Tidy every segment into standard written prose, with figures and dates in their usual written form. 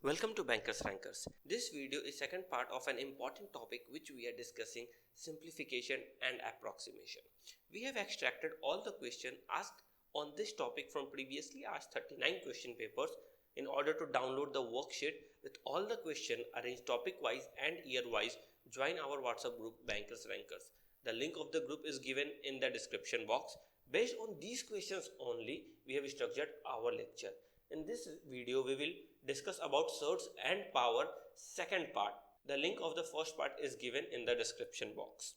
Welcome to Bankers Rankers. This video is second part of an important topic which we are discussing, simplification and approximation. We have extracted all the questions asked on this topic from previously asked 39 question papers in order to download the worksheet with all the questions arranged topic wise and year wise. Join our WhatsApp group Bankers Rankers. The link of the group is given in the description box. Based on these questions only, we have structured our lecture. In this video, we will discuss about surge and power second part. The link of the first part is given in the description box.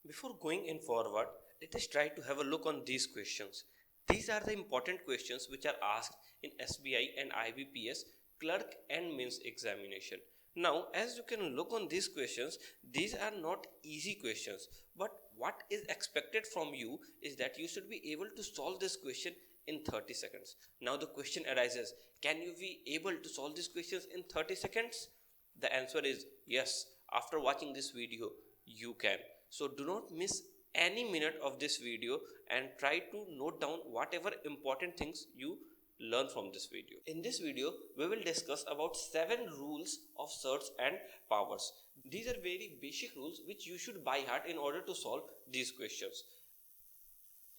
Before going in forward, let us try to have a look on these questions. These are the important questions which are asked in SBI and IBPS clerk and mains examination. Now, as you can look on these questions, these are not easy questions, but what is expected from you is that you should be able to solve this question in 30 seconds. Now the question arises, can you be able to solve these questions in 30 seconds? The answer is yes. After watching this video, you can. So do not miss any minute of this video and try to note down whatever important things you learn from this video. In this video, we will discuss about 7 rules of surge and powers. These are very basic rules which you should by heart in order to solve these questions.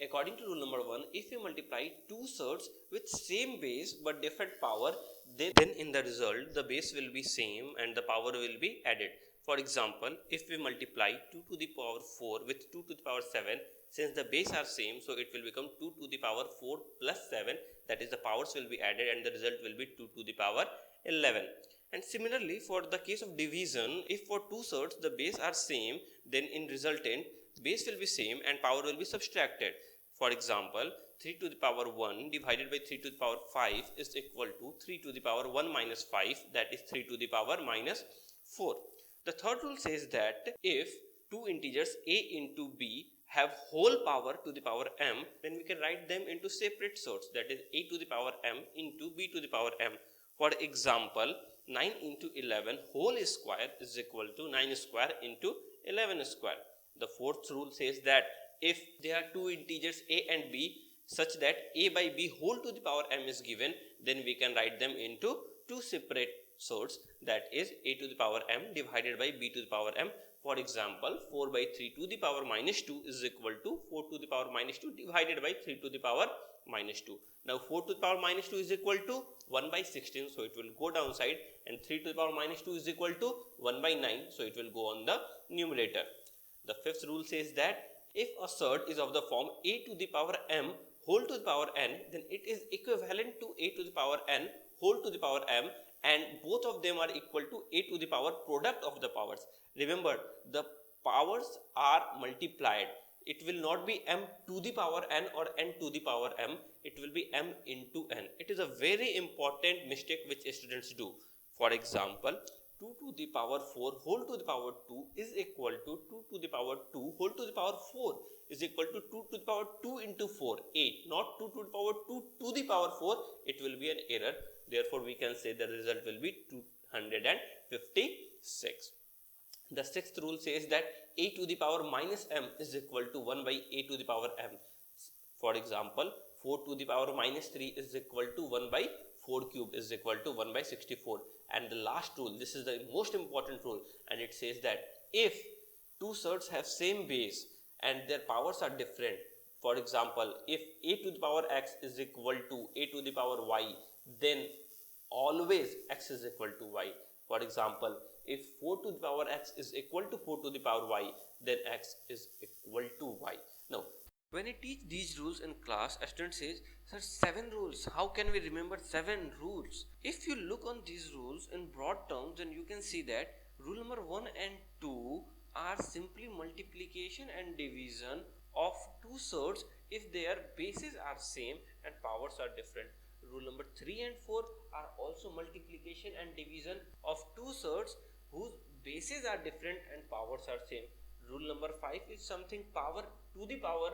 According to rule number 1, if you multiply two surges with same base but different power, then in the result the base will be same and the power will be added. For example, if we multiply 2 to the power 4 with 2 to the power 7, since the base are same, so it will become 2 to the power 4 plus 7, that is the powers will be added and the result will be 2 to the power 11. And similarly, for the case of division, if for two surges the base are same, then in resultant base will be same and power will be subtracted. For example, 3 to the power 1 divided by 3 to the power 5 is equal to 3 to the power 1 minus 5, that is 3 to the power minus 4. The third rule says that if two integers a into b have whole power to the power m, then we can write them into separate sorts, that is a to the power m into b to the power m. For example, 9 into 11 whole square is equal to 9 square into 11 square. The fourth rule says that if there are two integers a and b such that a by b whole to the power m is given, then we can write them into two separate sorts, that is a to the power m divided by b to the power m. For example, 4 by 3 to the power minus 2 is equal to 4 to the power minus 2 divided by 3 to the power minus 2. Now 4 to the power minus 2 is equal to 1 by 16, so it will go downside, and 3 to the power minus 2 is equal to 1 by 9, so it will go on the numerator. The fifth rule says that if a surd is of the form a to the power m whole to the power n, then it is equivalent to a to the power n whole to the power m, and both of them are equal to a to the power product of the powers. Remember, the powers are multiplied. It will not be m to the power n or n to the power m. It will be m into n. It is a very important mistake which students do. For example, 2 to the power 4 whole to the power 2 is equal to 2 to the power 2 whole to the power 4 is equal to 2 to the power 2 into 4, 8, not 2 to the power 2 to the power 4. It will be an error. Therefore, we can say the result will be 256. The sixth rule says that a to the power minus m is equal to 1 by a to the power m. For example, 4 to the power minus 3 is equal to 1 by 4 cube is equal to 1 by 64. And the last rule, this is the most important rule, and it says that if two surds have same base and their powers are different, for example, if a to the power x is equal to a to the power y, then always x is equal to y. For example, if 4 to the power x is equal to 4 to the power y, then x is equal to y. Now, when I teach these rules in class, a student says, sir, 7 rules, how can we remember 7 rules? If you look on these rules in broad terms, then you can see that rule number 1 and 2 are simply multiplication and division of two surds if their bases are same and powers are different. Rule number 3 and 4 are also multiplication and division of two surds whose bases are different and powers are same. Rule number 5 is something power to the power,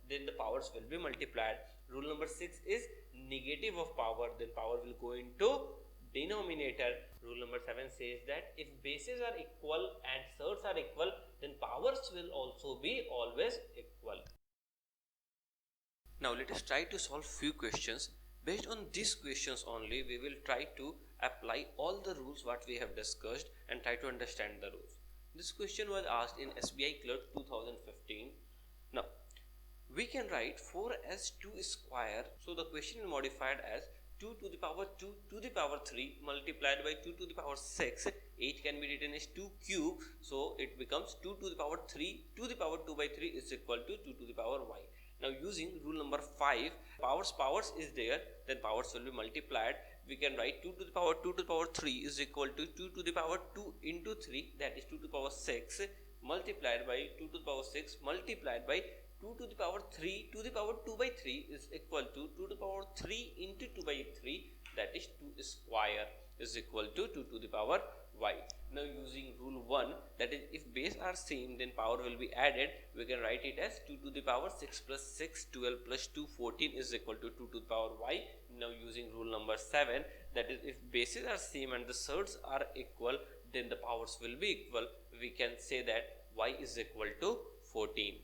then the powers will be multiplied. Rule number 6 is negative of power, then power will go into denominator. Rule number 7 says that if bases are equal and surds are equal, then powers will also be always equal. Now let us try to solve few questions. Based on these questions only, we will try to apply all the rules what we have discussed and try to understand the rules. This question was asked in SBI Clerk 2015. Now we can write 4 as 2 square. So the question is modified as 2 to the power 2 to the power 3 multiplied by 2 to the power 6. 8 can be written as 2 cube. So it becomes 2 to the power 3 to the power 2 by 3 is equal to 2 to the power y. Now using rule number 5, powers is there, then powers will be multiplied. We can write 2 to the power 2 to the power 3 is equal to 2 to the power 2 into 3, that is 2 to the power 6 multiplied by 2 to the power 6 multiplied by 2 to the power 3 to the power 2 by 3 is equal to 2 to the power 3 into 2 by 3, that is 2 square is equal to 2 to the power y. Now using rule 1, that is if base are same then power will be added, we can write it as 2 to the power 6 plus 6 12 plus 2 14 is equal to 2 to the power y. Now using rule number 7, that is if bases are same and the surds are equal then the powers will be equal, we can say that y is equal to 14.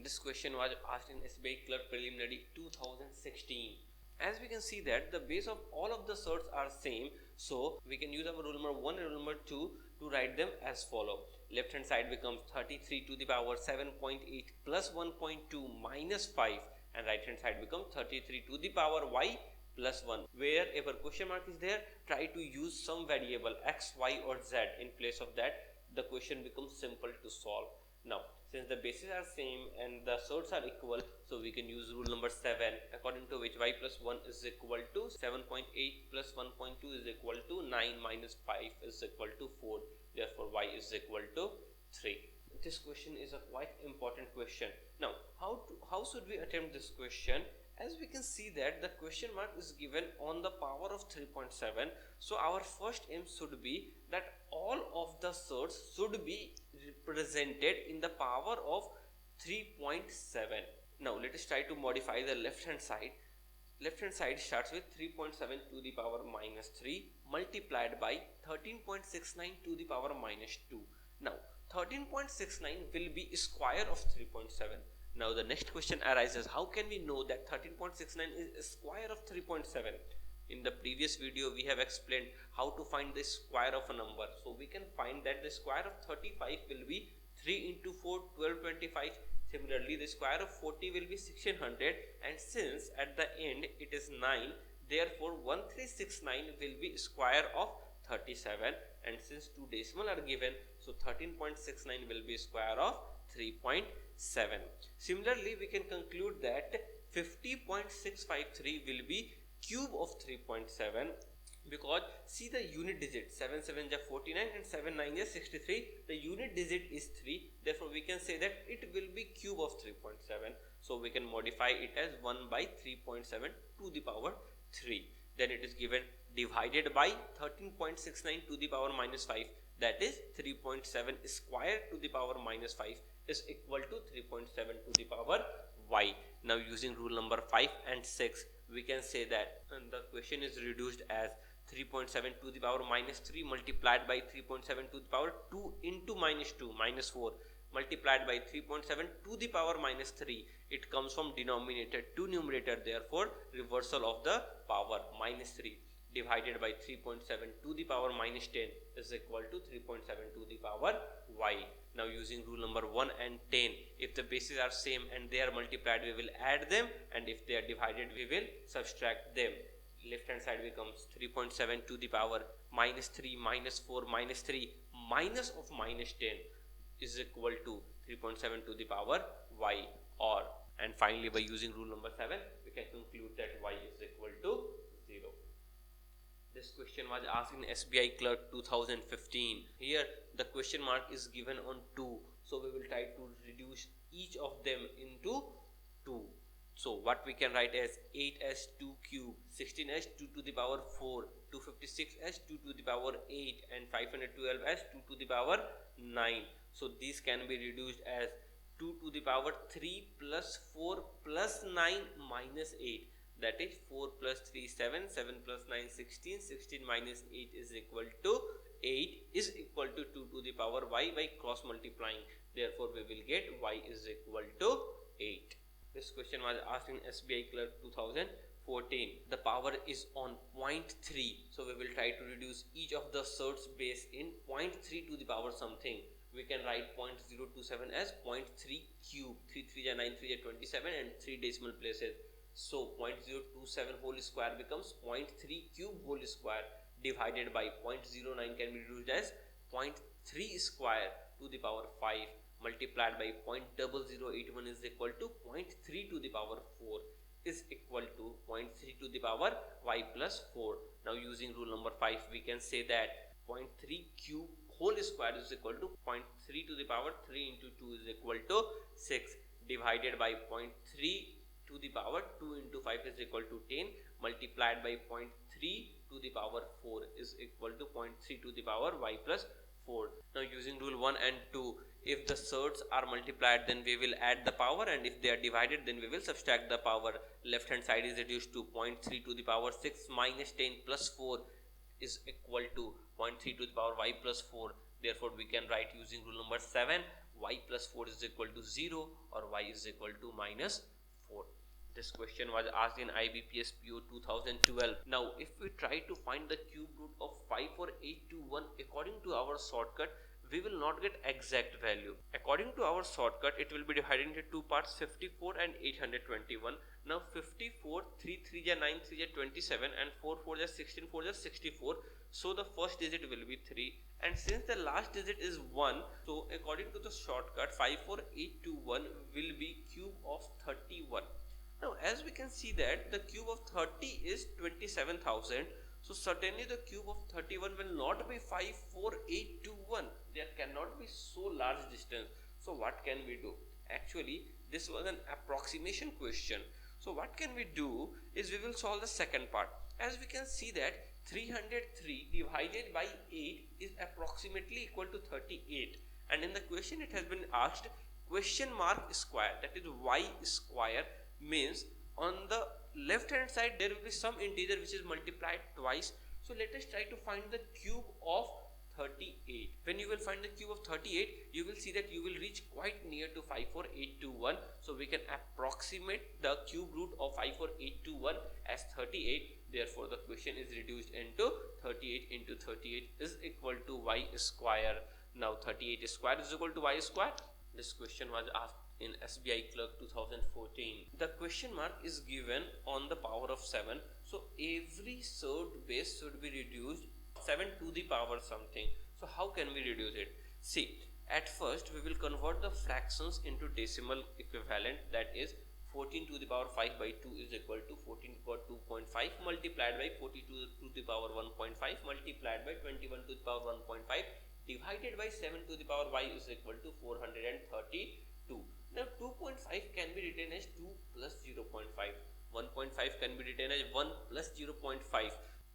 This question was asked in SBI Clerk Preliminary 2016. As we can see that the base of all of the surds are same, so we can use our rule number 1 and rule number 2 to write them as follow. Left hand side becomes 33 to the power 7.8 plus 1.2 minus 5, and right hand side becomes 33 to the power y plus 1. Wherever question mark is there, try to use some variable x, y or z. In place of that, the question becomes simple to solve. Now since the bases are same and the surds are equal, so we can use rule number 7, according to which y plus 1 is equal to 7.8 plus 1.2 is equal to 9 minus 5 is equal to 4. Therefore y is equal to 3. This question is a quite important question. Now how should we attempt this question? As we can see that the question mark is given on the power of 3.7, so our first aim should be that all of the surds should be represented in the power of 3.7. Now let us try to modify the left hand side. Left hand side starts with 3.7 to the power minus 3 multiplied by 13.69 to the power minus 2. Now 13.69 will be square of 3.7. Now the next question arises, how can we know that 13.69 is square of 3.7? In the previous video we have explained how to find the square of a number. So we can find that the square of 35 will be 3 into 4 1225. Similarly the square of 40 will be 1600, and since at the end it is 9, therefore 1369 will be square of 37, and since two decimal are given, so 13.69 will be square of 3.7. Similarly we can conclude that 50.653 will be cube of 3.7, because see the unit digit 7 7 is 49 and 7 9 is 63, the unit digit is 3, therefore we can say that it will be cube of 3.7. so we can modify it as 1 by 3.7 to the power 3. Then it is given divided by 13.69 to the power minus 5, that is 3.7 square to the power minus 5 is equal to 3.7 to the power y. Now using rule number 5 and 6, we can say that the question is reduced as 3.7 to the power minus 3 multiplied by 3.7 to the power 2 into minus 2 minus 4 multiplied by 3.7 to the power minus 3. It comes from denominator to numerator, therefore reversal of the power minus 3 divided by 3.7 to the power minus 10 is equal to 3.7 to the power y. Now using rule number 1 and 10, if the bases are same and they are multiplied, we will add them, and if they are divided, we will subtract them. Left hand side becomes 3.7 to the power minus 3 minus 4 minus 3 minus of minus 10 is equal to 3.7 to the power y, or, and finally by using rule number 7 we can conclude that y is equal to 0. This question was asked in SBI Clerk 2015. Here the question mark is given on 2, so we will try to reduce each of them into 2. So what we can write as 8 as 2 cube, 16 as 2 to the power 4, 256 as 2 to the power 8, and 512 as 2 to the power 9. So these can be reduced as 2 to the power 3 plus 4 plus 9 minus 8. That is 4 plus 3 7, 7 plus 9 16, 16 minus 8 is equal to 8 is equal to 2 to the power y by cross multiplying. Therefore we will get y is equal to 8. This question was asked in SBI Clerk 2014. The power is on 0.3, so we will try to reduce each of the surds base in 0.3 to the power something. We can write 0.027 as 0.3 cube, 3 3 are 9, 3 are 27 and 3 decimal places. So 0.027 whole square becomes 0.3 cube whole square divided by 0.09 can be reduced as 0.3 square to the power 5 multiplied by 0.0081 is equal to 0.3 to the power 4 is equal to 0.3 to the power y plus 4. Now using rule number 5 we can say that 0.3 cube whole square is equal to 0.3 to the power 3 into 2 is equal to 6 divided by 0.3 to the power 2 into 5 is equal to 10 multiplied by 0.3 to the power 4 is equal to 0.3 to the power y plus 4. Now using rule 1 and 2, if the surds are multiplied then we will add the power, and if they are divided then we will subtract the power. Left hand side is reduced to 0.3 to the power 6 minus 10 plus 4 is equal to 0.3 to the power y plus 4. Therefore we can write using rule number 7 y plus 4 is equal to 0 or y is equal to minus 4. This question was asked in IBPS PO 2012. Now, if we try to find the cube root of 54821 according to our shortcut, we will not get exact value. According to our shortcut, it will be divided into two parts, 54 and 821. Now 54, 3 3 are 9, 3 are 27 and 4 4 are 16, 4 are 64. So the first digit will be 3, and since the last digit is 1, so according to the shortcut 54821 will be cube of 31. Now as we can see that the cube of 30 is 27,000, so certainly the cube of 31 will not be 54821. There cannot be so large distance. So what can we do? Actually this was an approximation question. So what can we do is we will solve the second part. As we can see that 303 divided by 8 is approximately equal to 38, and in the question it has been asked question mark square, that is y square, means on the left hand side there will be some integer which is multiplied twice. So let us try to find the cube of 38. When you will find the cube of 38, you will see that you will reach quite near to 54821. So we can approximate the cube root of 54821 as 38. Therefore the question is reduced into 38 into 38 is equal to y square. Now 38 square is equal to y square. This question was asked in SBI Clerk 2014. The question mark is given on the power of 7. So every surd base should be reduced 7 to the power something. So how can we reduce it? See, at first we will convert the fractions into decimal equivalent, that is 14 to the power 5 by 2 is equal to 14 to the power 2.5 multiplied by 42 to the power 1.5 multiplied by 21 to the power 1.5 divided by 7 to the power y is equal to 432. Now 2.5 can be written as 2 plus 0.5. 1.5 can be written as 1 plus 0.5.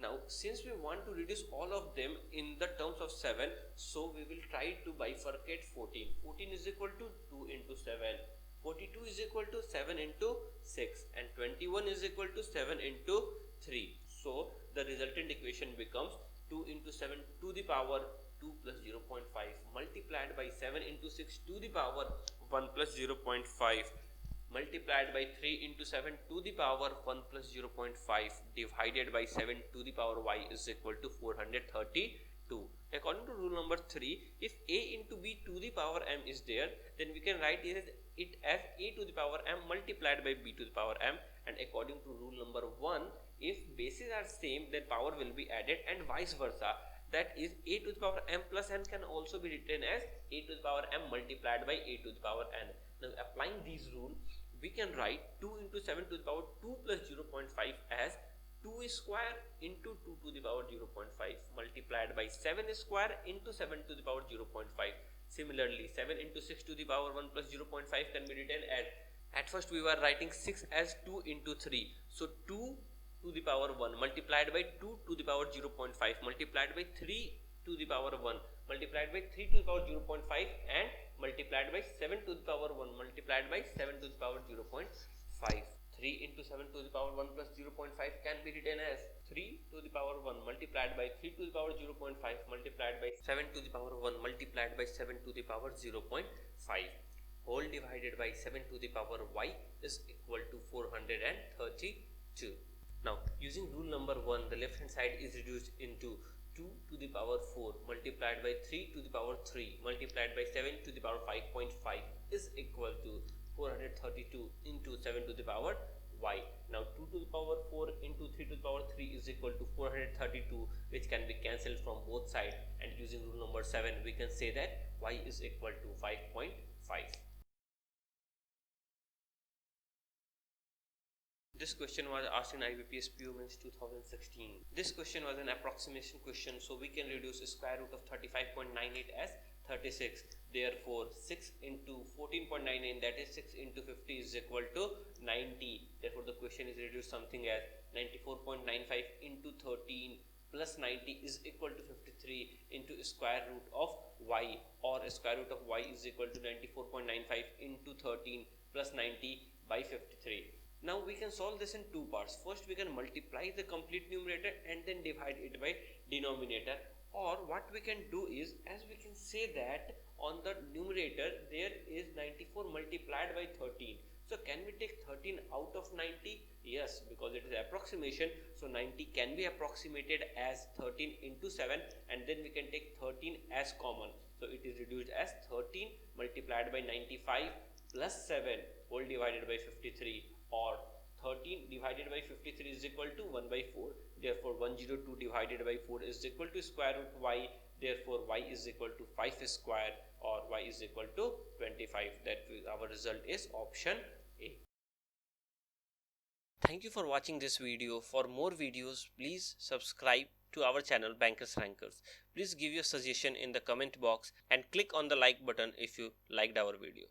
Now since we want to reduce all of them in the terms of 7, so we will try to bifurcate 14. 14 is equal to 2 into 7. 42 is equal to 7 into 6 and 21 is equal to 7 into 3. So the resultant equation becomes 2 into 7 to the power 2 plus 0.5 multiplied by 7 into 6 to the power 1 plus 0.5 multiplied by 3 into 7 to the power 1 plus 0.5 divided by 7 to the power y is equal to 432. According to rule number 3, if a into b to the power m is there, then we can write it as a to the power m multiplied by b to the power m, and according to rule number 1, if bases are same then power will be added and vice versa. That is a to the power m plus n can also be written as a to the power m multiplied by a to the power n. Now applying these rules, we can write 2 into 7 to the power 2 plus 0.5 as 2 square into 2 to the power 0.5 multiplied by 7 square into 7 to the power 0.5. Similarly, 7 into 6 to the power 1 plus 0.5 can be written as, at first we were writing 6 as 2 into 3. So 2 to the power 1 multiplied by 2 to the power 0.5 multiplied by 3 to the power 1 multiplied by 3 to the power 0.5 and multiplied by 7 to the power 1 multiplied by 7 to the power 0.5. 3 into 7 to the power 1 plus 0.5 can be written as 3 to the power 1 multiplied by 3 to the power 0.5 multiplied by 7 to the power 1 multiplied by 7 to the power 0.5. whole divided by 7 to the power y is equal to 432. Now using rule number 1, the left hand side is reduced into 2 to the power 4 multiplied by 3 to the power 3 multiplied by 7 to the power 5.5 is equal to 432 into 7 to the power y. Now 2 to the power 4 into 3 to the power 3 is equal to 432, which can be cancelled from both sides, and using rule number 7 we can say that y is equal to 5.5. This question was asked in IBPS PO Mains 2016. This question was an approximation question, so we can reduce square root of 35.98 as 36. Therefore 6 into 14.99, that is 6 into 50, is equal to 90. Therefore the question is reduced something as 94.95 into 13 plus 90 is equal to 53 into square root of y, or square root of y is equal to 94.95 into 13 plus 90 by 53. Now we can solve this in two parts. First we can multiply the complete numerator and then divide it by denominator, or what we can do is, as we can say that on the numerator there is 94 multiplied by 13. So can we take 13 out of 90? Yes, because it is approximation, so 90 can be approximated as 13 into 7, and then we can take 13 as common. So it is reduced as 13 multiplied by 95 plus 7 whole divided by 53, or 13 divided by 53 is equal to 1 by 4. Therefore 102 divided by 4 is equal to square root y. Therefore y is equal to 5 square, or y is equal to 25. That our result is option A. Thank you for watching this video. For more videos, please subscribe to our channel Bankers Rankers. Please give your suggestion in the comment box and click on the like button if you liked our video.